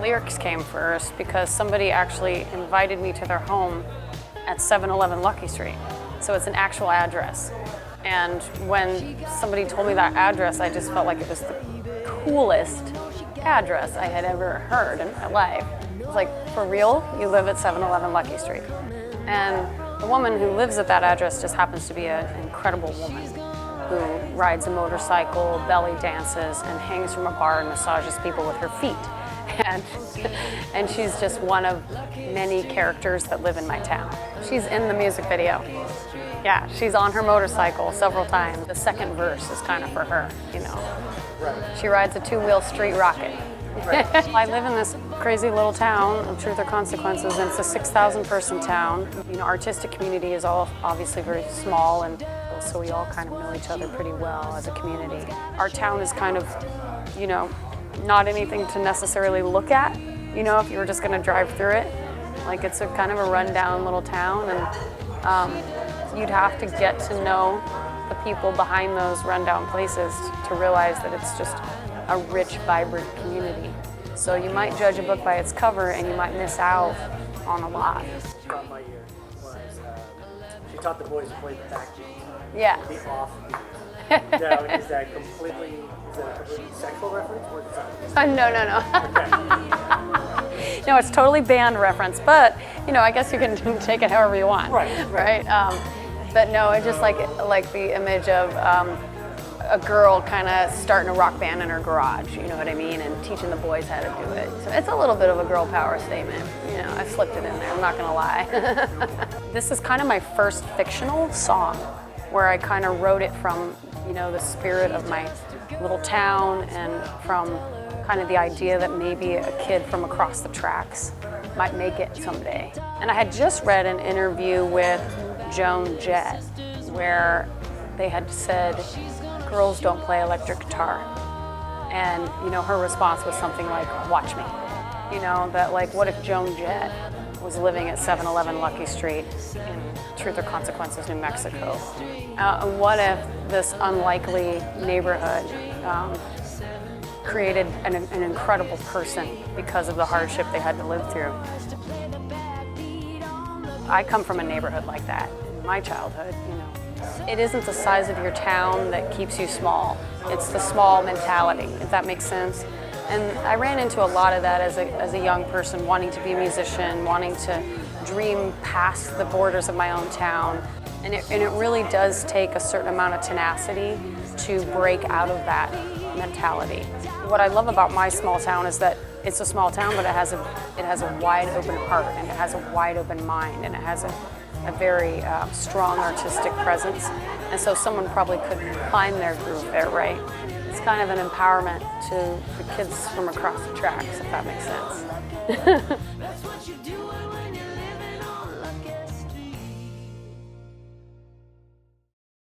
lyrics came first because somebody actually invited me to their home at 711 Lucky Street. So it's an actual address. And when somebody told me that address, I just felt like it was the coolest address I had ever heard in my life. It was like, for real? You live at 711 Lucky Street? And the woman who lives at that address just happens to be an incredible woman who rides a motorcycle, belly dances, and hangs from a bar and massages people with her feet. And she's just one of many characters that live in my town. She's in the music video. Yeah, she's on her motorcycle several times. The second verse is kind of for her, you know. Right. She rides a two-wheel street rocket. Right. I live in this crazy little town of Truth or Consequences, and it's a 6,000 person town. You know, artistic community is all obviously very small, and so we all kind of know each other pretty well as a community. Our town is kind of, you know, not anything to necessarily look at, you know, if you were just going to drive through it. Like, it's a kind of a rundown little town, and you'd have to get to know the people behind those rundown places to realize that it's just a rich, vibrant community. So you might judge a book by its cover and you might miss out on a lot. Caught my ear was she taught the boys to play the backbeat. Yeah. The offbeat. Now, is that a completely sexual reference or is that No. Okay. No, it's totally band reference, but you know, I guess you can take it however you want. Right. But no, it's just like the image of a girl kind of starting a rock band in her garage, you know what I mean, and teaching the boys how to do it. So it's a little bit of a girl power statement. You know, I slipped it in there, I'm not gonna lie. This is kind of my first fictional song where I kind of wrote it from, you know, the spirit of my little town and from kind of the idea that maybe a kid from across the tracks might make it someday. And I had just read an interview with Joan Jett where they had said, girls don't play electric guitar. And, you know, her response was something like, watch me. You know, that like, what if Joan Jett was living at 711 Lucky Street in Truth or Consequences, New Mexico? And what if this unlikely neighborhood created an incredible person because of the hardship they had to live through? I come from a neighborhood like that in my childhood, you know. It isn't the size of your town that keeps you small. It's the small mentality, if that makes sense. And I ran into a lot of that as a young person, wanting to be a musician, wanting to dream past the borders of my own town. And it really does take a certain amount of tenacity to break out of that mentality. What I love about my small town is that it's a small town, but it has a wide open heart, and it has a wide open mind, and it has a very strong artistic presence. And so someone probably could find their groove there, right? It's kind of an empowerment to the kids from across the tracks, if that makes sense.